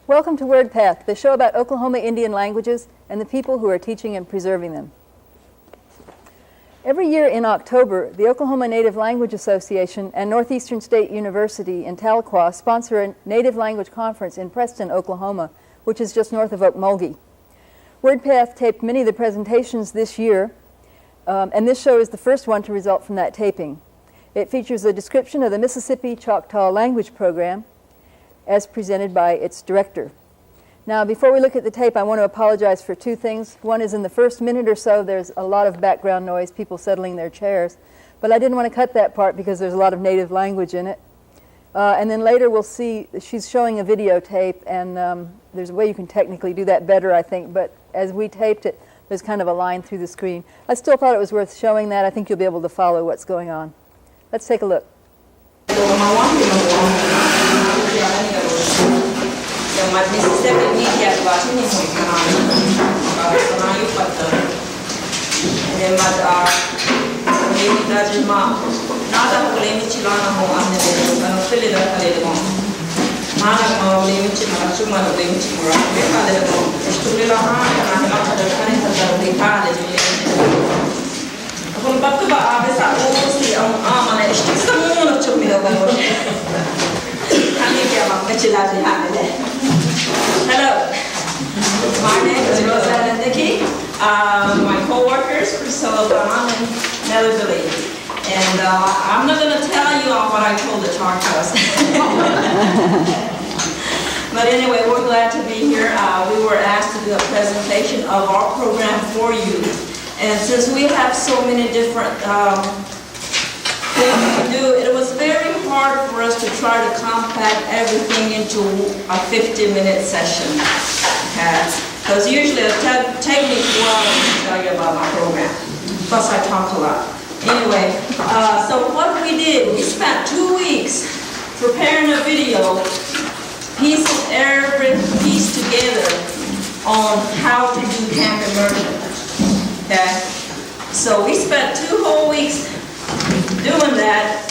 Welcome to Wordpath, the show about Oklahoma Indian languages and the people who are teaching and preserving them. Every year in October, the Oklahoma Native Language Association and Northeastern State University in Tahlequah sponsor a Native Language Conference in Preston, Oklahoma, which is just north of Okmulgee. Wordpath taped many of the presentations this year, and this show is the first one to result from that taping. It features a description of the Mississippi Choctaw language program as presented by its director. Now, before we look at the tape, I want to apologize for two things. One is in the first minute or so, there's a lot of background noise, people settling their chairs. But I didn't want to cut that part because there's a lot of native language in it. And then later we'll see, she's showing a videotape, and there's a way you can technically do that better, I think. But as we taped it, there's kind of a line through the screen. I still thought it was worth showing that. I think you'll be able to follow what's going on. Let's take a look. Mississippi media watching his and maybe that's not a blame Chilana home and fill it up a little. Mana blame Chimachuma, blame Chimura, Stulila, and after the kind of the college. From Bakuba Abbas, I almost see on arm and someone took me over. Hello, my name is Rosanna and Nikki. My co-workers, Priscilla Brown and Nellie Billy. And I'm not going to tell you all what I told the Choctaws. But anyway, we're glad to be here. We were asked to do a presentation of our program for you. And since we have so many different things to do, it was very hard for us to try to compact everything into a 50-minute session. Okay? Because usually it'll take me 4 hours to tell you about my program. Plus I talk a lot. Anyway, so what we did, we spent 2 weeks preparing a video, piecing every piece together on how to do camp immersion. Okay? So we spent 2 whole weeks doing that,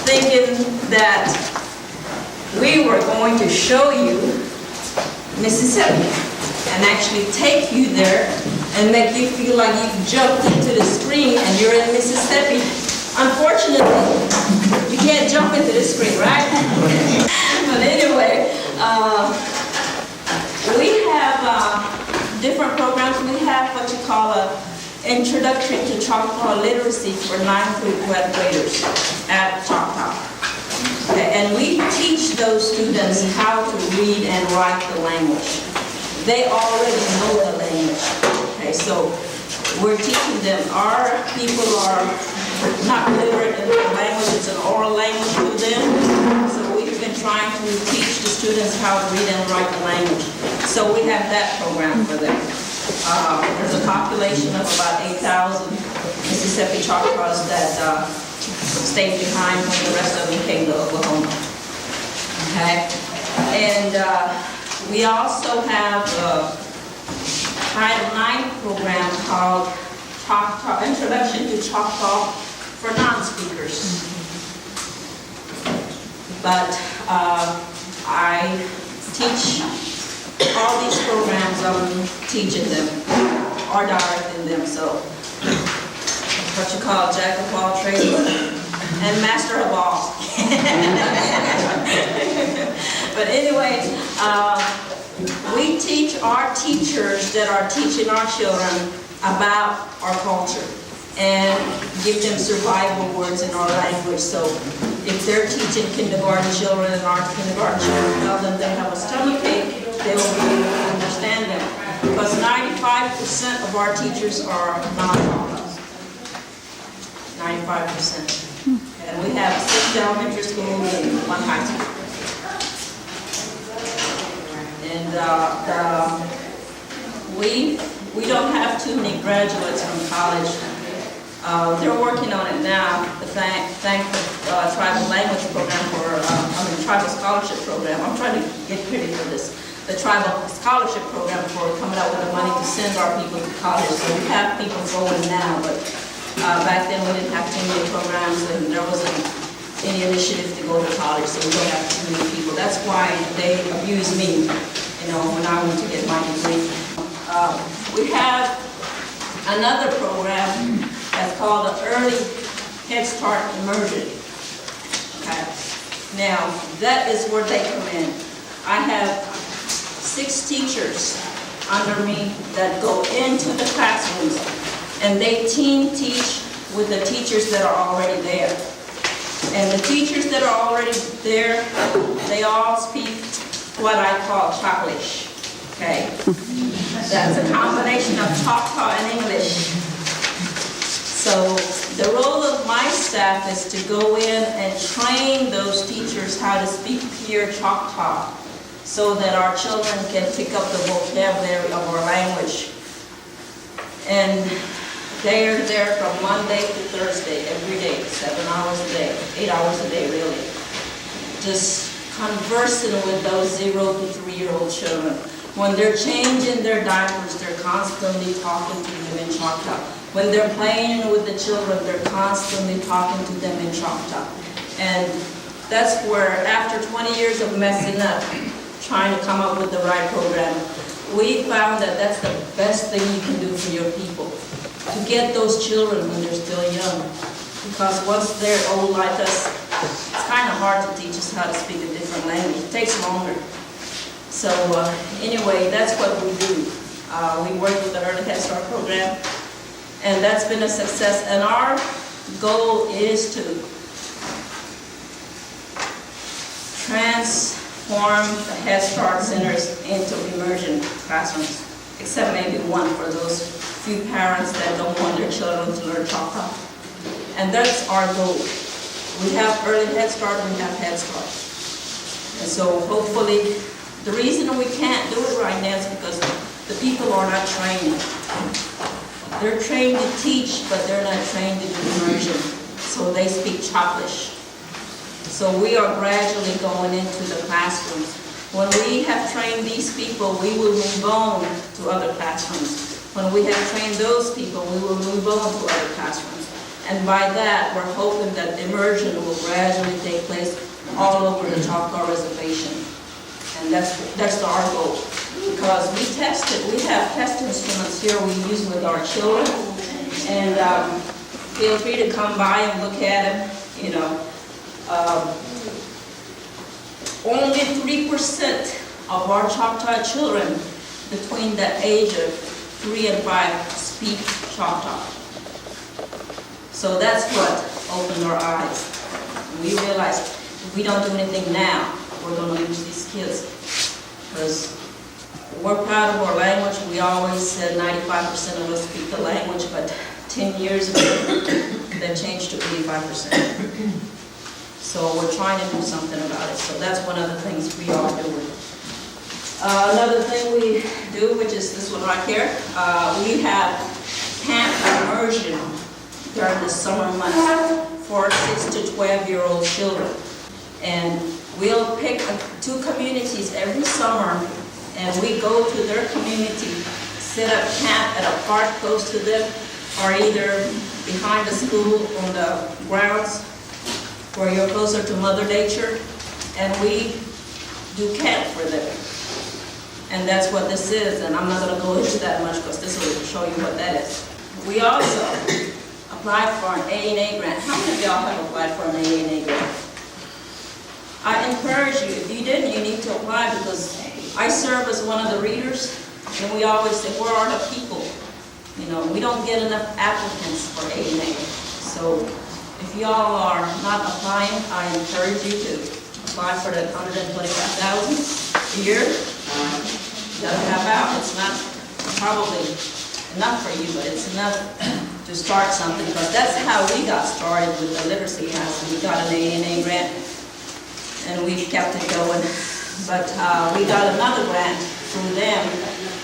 thinking that we were going to show you Mississippi and actually take you there and make you feel like you've jumped into the screen and you're in Mississippi. Unfortunately, you can't jump into the screen, right? But anyway, we have different programs. We have what you call a Introduction to Choctaw Literacy for 9th through 12th graders at Choctaw. Okay, and we teach those students how to read and write the language. They already know the language. Okay, so we're teaching them. Our people are not literate in the language, it's an oral language to them. So we've been trying to teach the students how to read and write the language. So we have that program for them. There's a population of about 8,000 Mississippi Choctaws that stayed behind when the rest of them came to Oklahoma. Okay? And we also have a Title IX program called Choctaw, Introduction to Choctaw for Non-Speakers. But I teach all these programs, I'm teaching them or directing them, so what you call jack of all trades and master of all. But anyway, we teach our teachers that are teaching our children about our culture and give them survival words in our language. So if they're teaching kindergarten children and our kindergarten children tell them they have a stomachache, they will be able to understand them. Because 95% of our teachers are non-Choctaws. 95%. And we have 6 elementary schools and 1 high school. And we don't have too many graduates from college. They're working on it now. Thank the Tribal Language Program Tribal Scholarship Program. I'm trying to get credit for this. The Tribal Scholarship Program for coming out with the money to send our people to college. So we have people going now, but back then we didn't have too many programs, and there wasn't any initiative to go to college, so we don't have too many people. That's why they abuse me, when I went to get my degree. We have another program that's called the Early Head Start Immersion. Okay. Now, that is where they come in. I have 6 teachers under me that go into the classrooms, and they team teach with the teachers that are already there. And the teachers that are already there, they all speak what I call Chocklish. Okay? That's a combination of Choctaw and English. So the role of my staff is to go in and train those teachers how to speak pure Choctaw so that our children can pick up the vocabulary of our language. And they are there from Monday to Thursday, every day, 7 hours a day, 8 hours a day, really. Just conversing with those 0 to 3-year-old children. When they're changing their diapers, they're constantly talking to them in Choctaw. When they're playing with the children, they're constantly talking to them in Choctaw. And that's where, after 20 years of messing up, trying to come up with the right program, we found that that's the best thing you can do for your people, to get those children when they're still young. Because once they're old like us, it's kind of hard to teach us how to speak a different language. It takes longer. So anyway, that's what we do. We work with the Early Head Start program, and that's been a success. And our goal is to transform the Head Start centers into immersion classrooms, except maybe one for those few parents that don't want their children to learn Choctaw. And that's our goal. We have Early Head Start, we have Head Start. And so hopefully, the reason we can't do it right now is because the people are not trained. They're trained to teach, but they're not trained to do immersion. So they speak Chocklish. So we are gradually going into the classrooms. When we have trained these people, we will move on to other classrooms. When we have trained those people, we will move on to other classrooms. And by that, we're hoping that immersion will gradually take place all over the Choctaw Reservation. And that's our goal. Because we have test instruments here we use with our children. And feel free to come by and look at them, only 3% of our Choctaw children between the age of 3 and 5 speak Choctaw. So that's what opened our eyes. We realized if we don't do anything now, we're going to lose these kids. Because we're proud of our language. We always said 95% of us speak the language, but 10 years ago, that changed to 85%. So we're trying to do something about it. So that's one of the things we are doing. Another thing we do, which is this one right here, we have camp immersion during the summer months for 6 to 12-year-old children. And we'll pick 2 communities every summer, and we go to their community, set up camp at a park close to them, or either behind the school on the grounds where you're closer to Mother Nature, and we do camp for them. And that's what this is, and I'm not going to go into that much because this will show you what that is. We also applied for an A&A grant. How many of y'all have applied for an A&A grant? I encourage you, if you didn't, you need to apply, because I serve as one of the readers, and we always say, where are the people? We don't get enough applicants for A&A. So if y'all are not applying, I encourage you to apply for that $125,000 a year. That'll help out. It's not probably enough for you, but it's enough to start something, because that's how we got started with the literacy class. We got an A&A grant, and we kept it going. But we got another grant through them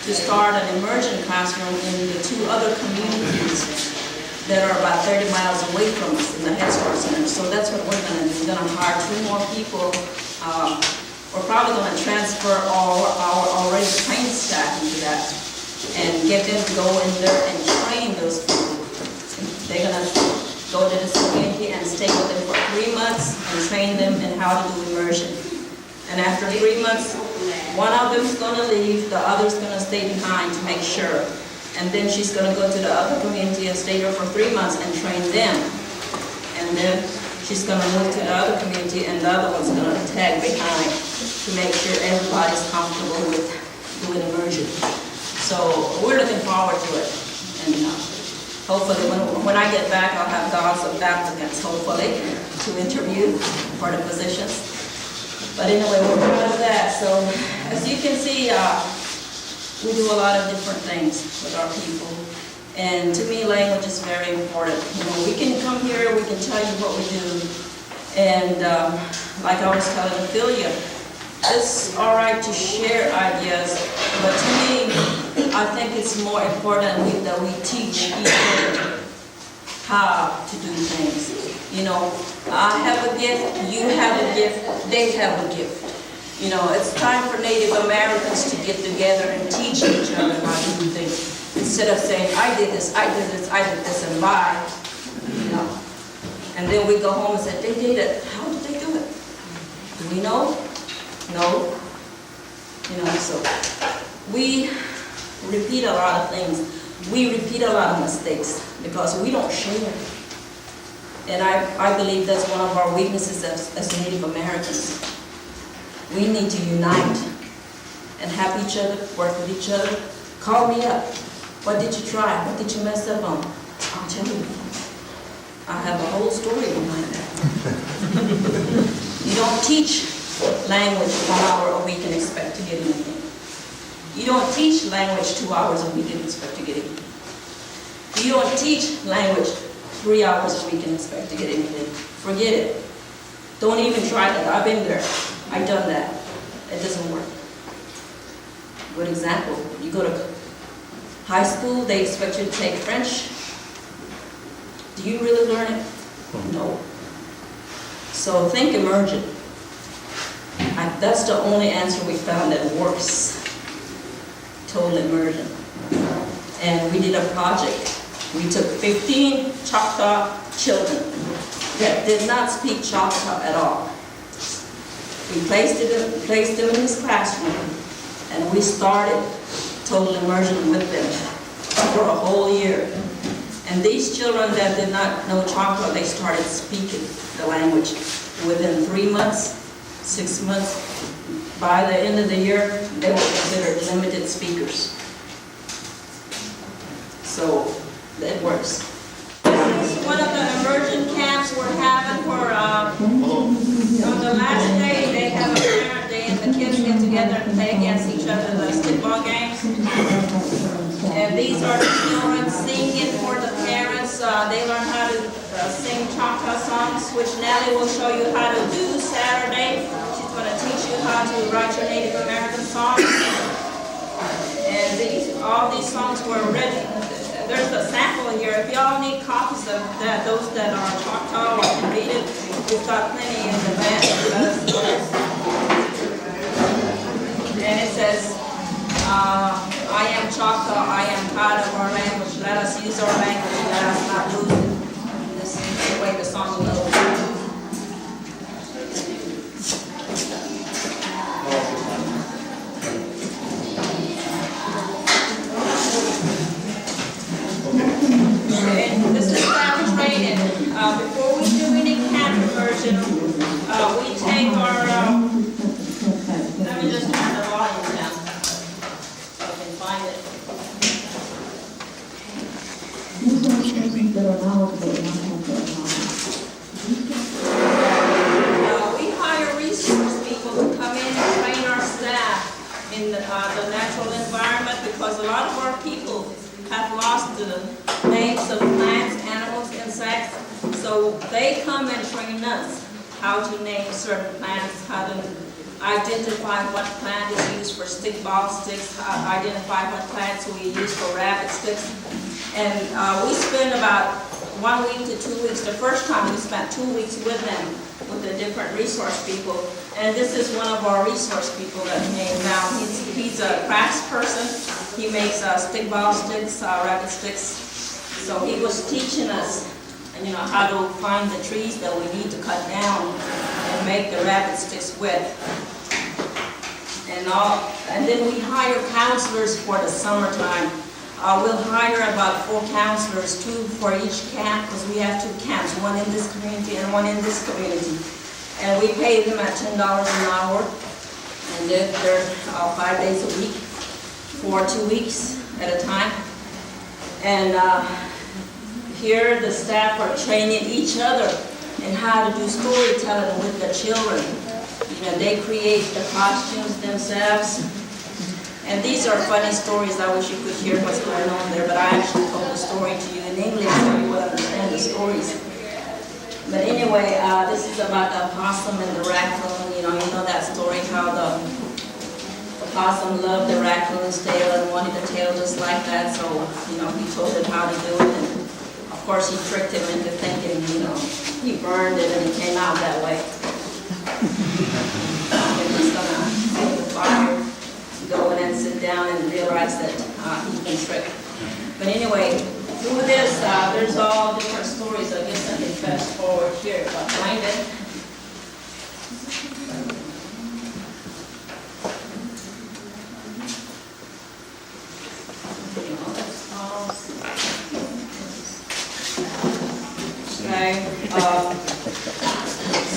to start an immersion classroom in the 2 other communities that are about 30 miles away from us in the Head Start Center. So that's what we're going to do. We're going to hire 2 more people. We're probably going to transfer all our already trained staff into that and get them to go in there and train those people. They're going to go to this community and stay with them for 3 months and train them in how to do immersion. And after 3 months, one of them is going to leave, the other is going to stay behind to make sure. And then she's going to go to the other community and stay there for 3 months and train them. And then she's going to move to the other community, and the other one's going to tag behind to make sure everybody's comfortable with doing immersion. So we're looking forward to it. And hopefully when I get back, I'll have lots of applicants, hopefully, to interview for the positions. But anyway, we're proud of that. So as you can see, we do a lot of different things with our people. And to me, language is very important. You know, we can come here, we can tell you what we do. And like I was telling Ophelia, it's all right to share ideas, but to me, I think it's more important that we teach each other how to do things. You know, I have a gift, you have a gift, they have a gift. You know, it's time for Native Americans to get together and teach each other how to do things. Instead of saying, I did this, I did this, I did this, and bye. You know. And then we go home and say, they did it. How did they do it? Do we know? No. You know, so we repeat a lot of things. We repeat a lot of mistakes because we don't share. And I believe that's one of our weaknesses as Native Americans. We need to unite and have each other, work with each other. Call me up. What did you try? What did you mess up on? I'll tell you. I have a whole story behind that. You don't teach language 1 hour a week and expect to get anything. You don't teach language 2 hours a week and expect to get anything. You don't teach language 3 hours a week and expect to get anything. Forget it. Don't even try that. I've been there. I've done that. It doesn't work. Good example. You go to high school, they expect you to take French. Do you really learn it? No. So think immersion. That's the only answer we found that works. Total immersion. And we did a project. We took 15 Choctaw children that did not speak Choctaw at all. We placed them in this classroom, and we started total immersion with them for a whole year. And these children that did not know Choctaw, they started speaking the language within 3 months, 6 months. By the end of the year, they were considered limited speakers. So that works. This is one of the immersion camps we're having for, on the last day, they have a parent day and the kids get together and play against each other the stickball games. And these are the children singing for the parents. They learn how to sing Choctaw songs, which Nellie will show you how to do Saturday. She's going to teach you how to write your Native American songs. And all these songs were written. There's a sample in here. If y'all need copies of that, those that are Choctaw or can read it, we've got plenty in the van. And it says, I am Choctaw, I am proud of our language. Let us use our language, let us not lose it. This is the way the song goes. And this is how we train it. Before we do any camp immersion, we take our, let me just turn the volume down so I can find it. We hire resource people to come in and train our staff in the natural environment because a lot of our people have lost the names of plants, animals, insects. So they come and train us how to name certain plants, how to identify what plant is used for stickball sticks, identify what plants we use for rabbit sticks. And we spend about 1 week to 2 weeks. The first time we spent 2 weeks with them, with the different resource people. And this is one of our resource people that came down. He's a crafts person. He makes stickball sticks, rabbit sticks. So he was teaching us and how to find the trees that we need to cut down and make the rabbit sticks wet. And then we hire counselors for the summertime. We'll hire about 4 counselors, 2 for each camp, because we have 2 camps, one in this community and one in this community. And we pay them at $10 an hour, and they're 5 days a week for 2 weeks at a time. And here the staff are training each other in how to do storytelling with the children. They create the costumes themselves. And these are funny stories. I wish you could hear what's going on there, but I actually told the story to you in English so you would understand the stories. But anyway, this is about the opossum and the raccoon. You know that story, how the opossum loved the raccoon's tail and wanted the tail just like that. So, he told him how to do it. And of course, he tricked him into thinking, he burned it and it came out that way. And he's gonna take the fire, go in and sit down and realize that he's been tricked. But anyway, through this, there's all different stories. I guess I can fast forward here if I find it. Okay.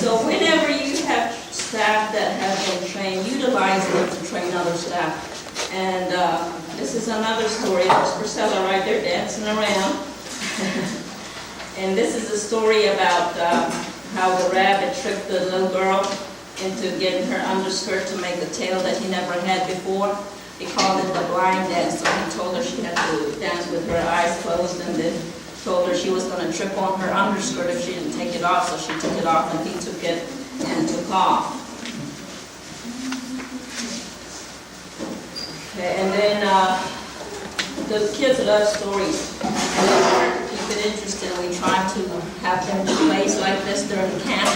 So whenever you have staff that have been trained, utilize them to train other staff. And this is another story. There's Priscilla right there dancing around. And this is a story about how the rabbit tricked the little girl into getting her underskirt to make a tail that he never had before. He called it the blind dance. So he told her she had to dance with her eyes closed, and then told her she was going to trip on her underskirt if she didn't take it off. So she took it off, and he took it and took off. Okay, and then the kids love stories. And in order to keep it interesting, we try to have them do plays like this during camp.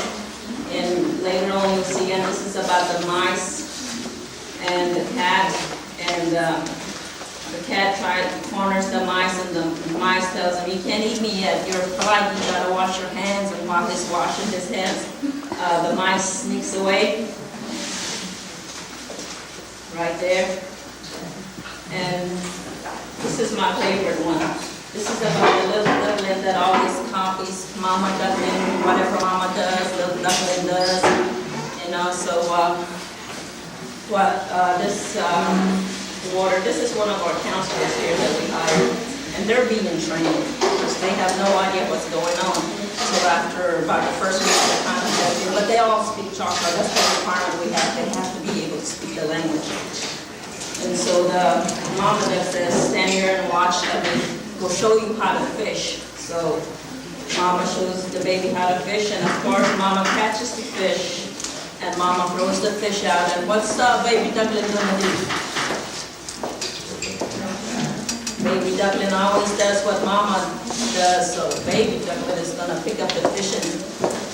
And later on you'll see, and this is about the mice and the cat. And the cat corners the mice, and the mice tells him, "You can't eat me yet. You're polite. You gotta wash your hands." And while he's washing his hands, the mice sneaks away. Right there. And this is my favorite one. This is about the little duckling that always copies Mama Duckling. Whatever Mama does, little duckling does. So this water, this is one of our counselors here that we hired, and they're being trained because they have no idea what's going on. So after about the first week of the contact, but they all speak Choctaw. That's the requirement we have. They have to be able to speak the language. And so the mama that says, "Stand here and watch, let me go show you how to fish." So mama shows the baby how to fish, and of course mama catches the fish, and mama throws the fish out. And what's baby duckling gonna do? Baby duckling always does what mama does, so baby duckling is gonna pick up the fish and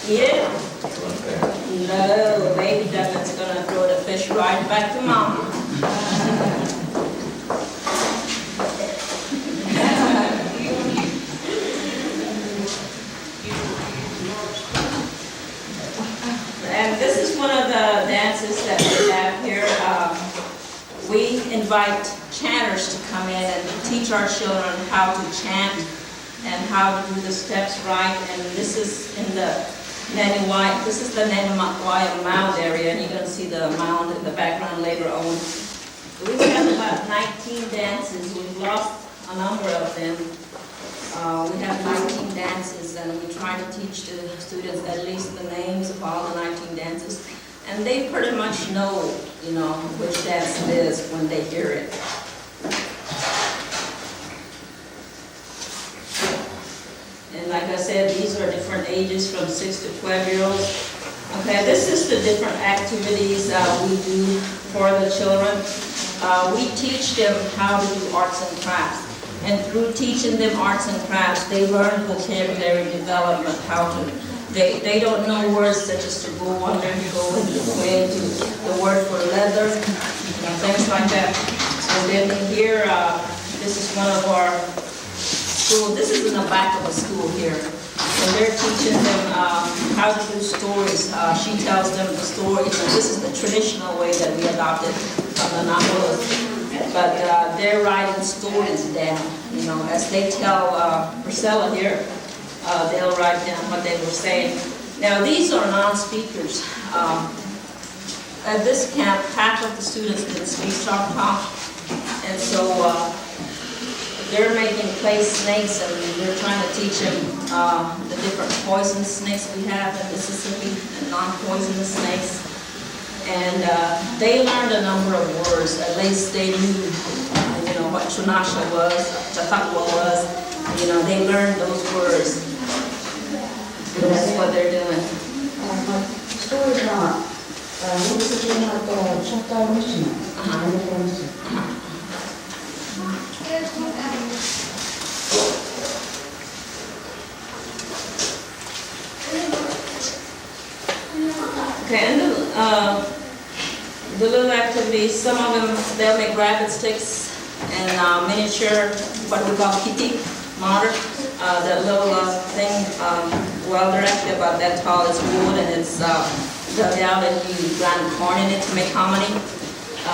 eat it. No, baby duckling's gonna throw the fish right back to mama. And this is one of the dances that we have here. We invite chanters to come in and teach our children how to chant and how to do the steps right. And this is in the this is the Nanawaya Mound area, and you're going to see the mound in the background later on. We have about 19 dances. We've lost a number of them. We have 19 dances, and we try to teach the students at least the names of all the 19 dances. And they pretty much know, which dance it is when they hear it. And like I said, these are different ages from 6 to 12-year-olds. Okay, this is the different activities we do for the children. We teach them how to do arts and crafts. And through teaching them arts and crafts, they learn vocabulary development, they don't know words such as to go under, go into the word for leather, things like that. And then here, this is one of our schools. This is in the back of a school here. and they're teaching them how to do stories. She tells them the stories, and this is the traditional way that we adopted from the Nahua. But they're writing stories down, you know, as they tell Priscilla here, they'll write down what they were saying. Now, these are non-speakers. At this camp, half of the students didn't speak Choctaw, and so they're making clay snakes, and they're trying to teach them the different poison snakes we have in Mississippi and non-poisonous snakes. And they learned a number of words. At least they knew, you know, what Chunasha was, Chautauqua was. You know, they learned those words. That's what they're doing. Stories not. Mississippi Choctaw mission. Okay, and the little activities, some of them, they'll make rabbit sticks and miniature, what we call kitty, mortar. That little thing, well, they're actually about that tall. It's wood, and it's dug out, and you grind corn in it to make hominy.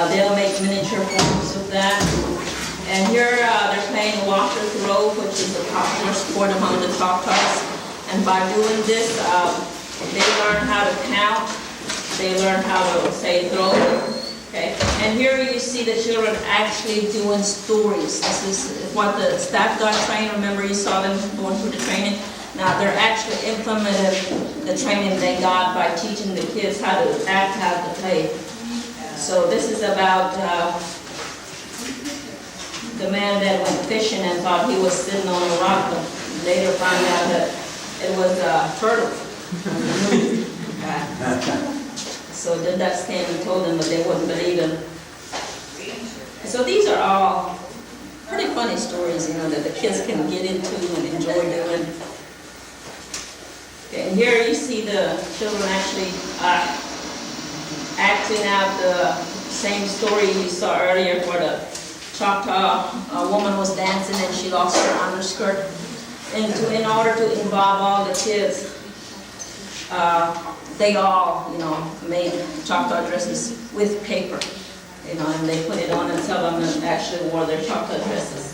They'll make miniature forms of that. And here they're playing water throw, which is a popular sport among the Choctaws. And by doing this, they learn how to count. They learn how to say throw. Okay. And here you see the children actually doing stories. This is what the staff got trained. Remember, you saw them going through the training. Now they're actually implementing the training they got by teaching the kids how to act, how to play. So this is about the man that went fishing and thought he was sitting on a rock, but later found out that it was a turtle. So then that came and told them, but they wouldn't believe him. So these are all pretty funny stories, you know, that the kids can get into and enjoy doing. Okay, and here you see the children actually acting out the same story you saw earlier, where the Choctaw woman was dancing and she lost her underskirt. And in order to involve all the kids, they all, you know, made Choctaw dresses with paper, you know, and they put it on, and some of them actually wore their Choctaw dresses.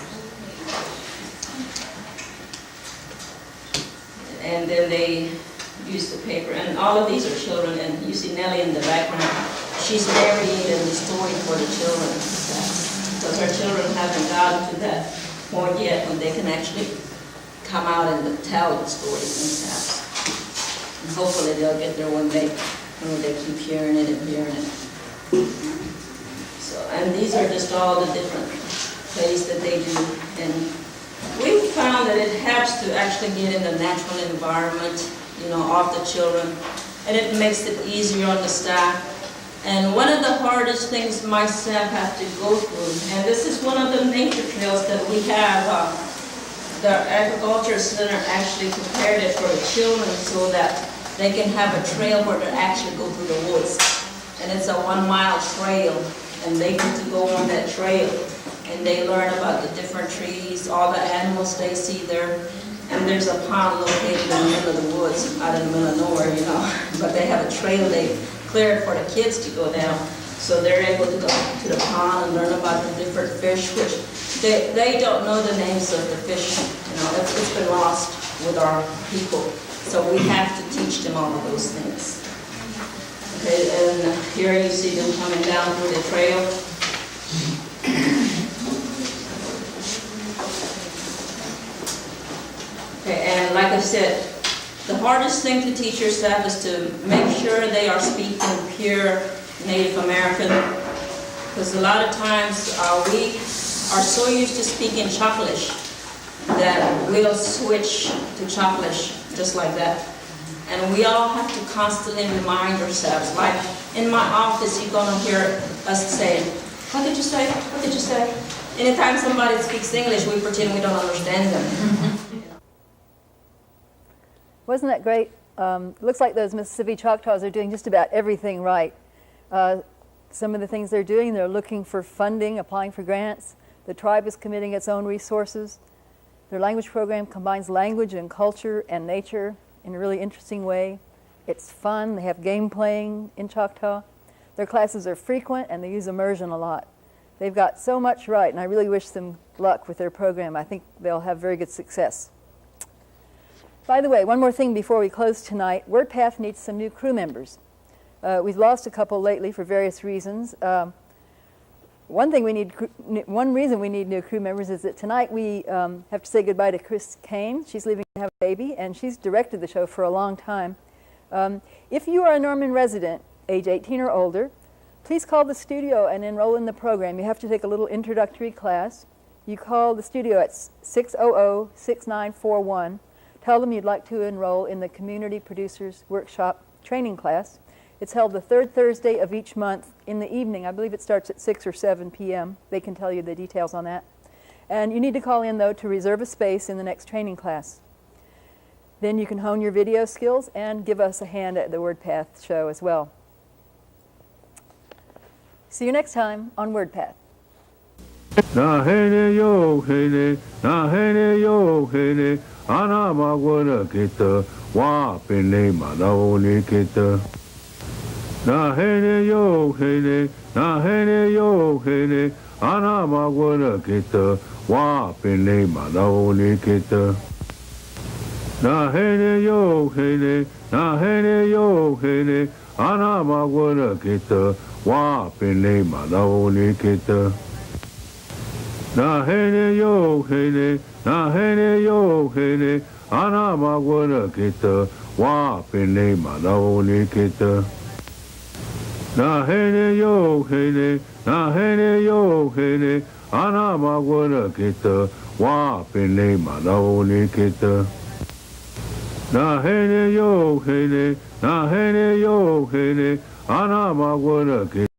And then they used the paper, and all of these are children, and you see Nellie in the background. She's narrating the story for the children, because our children haven't gotten to that point yet when they can actually come out and tell the stories themselves. And hopefully they'll get there one day, when they keep hearing it and hearing it. So, and these are just all the different plays that they do. And we found that it helps to actually get in the natural environment, you know, of the children, and it makes it easier on the staff. And one of the hardest things my staff have to go through, and this is one of the nature trails that we have, the agriculture center actually prepared it for the children so that they can have a trail where they actually go through the woods. And it's a 1 mile trail, and they get to go on that trail. And they learn about the different trees, all the animals they see there. And there's a pond located in the middle of the woods, out in the middle of nowhere, you know. But they have a trail they cleared for the kids to go down. So they're able to go to the pond and learn about the different fish, which they don't know the names of the fish. You know, it's been lost with our people. So we have to teach them all of those things. Okay, and here you see them coming down through the trail. Okay, and like I said, the hardest thing to teach your staff is to make sure they are speaking pure Native American, because a lot of times we are so used to speaking Choclish that we'll switch to Choclish just like that. And we all have to constantly remind ourselves, like in my office, you're gonna hear us say, "What did you say? What did you say?" Anytime somebody speaks English, we pretend we don't understand them. Wasn't that great? Looks like those Mississippi Choctaws are doing just about everything right. Some of the things they're doing, they're looking for funding, applying for grants. The tribe is committing its own resources. Their language program combines language and culture and nature in a really interesting way. It's fun. They have game playing in Choctaw. Their classes are frequent, and they use immersion a lot. They've got so much right, and I really wish them luck with their program. I think they'll have very good success. By the way, one more thing before we close tonight. Wordpath needs some new crew members. We've lost a couple lately for various reasons. One reason we need new crew members is that tonight we have to say goodbye to Chris Kane. She's leaving to have a baby, and she's directed the show for a long time. If you are a Norman resident, age 18 or older, please call the studio and enroll in the program. You have to take a little introductory class. You call the studio at 600-6941. Tell them you'd like to enroll in the Community Producers Workshop training class. It's held the third Thursday of each month in the evening. I believe it starts at 6 or 7 p.m. They can tell you the details on that. And you need to call in, though, to reserve a space in the next training class. Then you can hone your video skills and give us a hand at the Wordpath show as well. See you next time on Wordpath. Na hene yo hene, na hene yo hene, ana magwana kita, wa pene manaone kita. Na hene yo hene, na hene yo hene, ana magwana kita, wa pene manaone kita. Na hene yo hene, na hene yo hene, ana magwana kita, wa pene manaone kita. Na hene yo hene, na hene yo hene, ana magwana kita, wa pene manaone kita. Na hene yo hene, na hene yo hene, ana magwana kita, wa pene manaone kita. Na hene yo hene, na hene yo hene, ana magwana kita.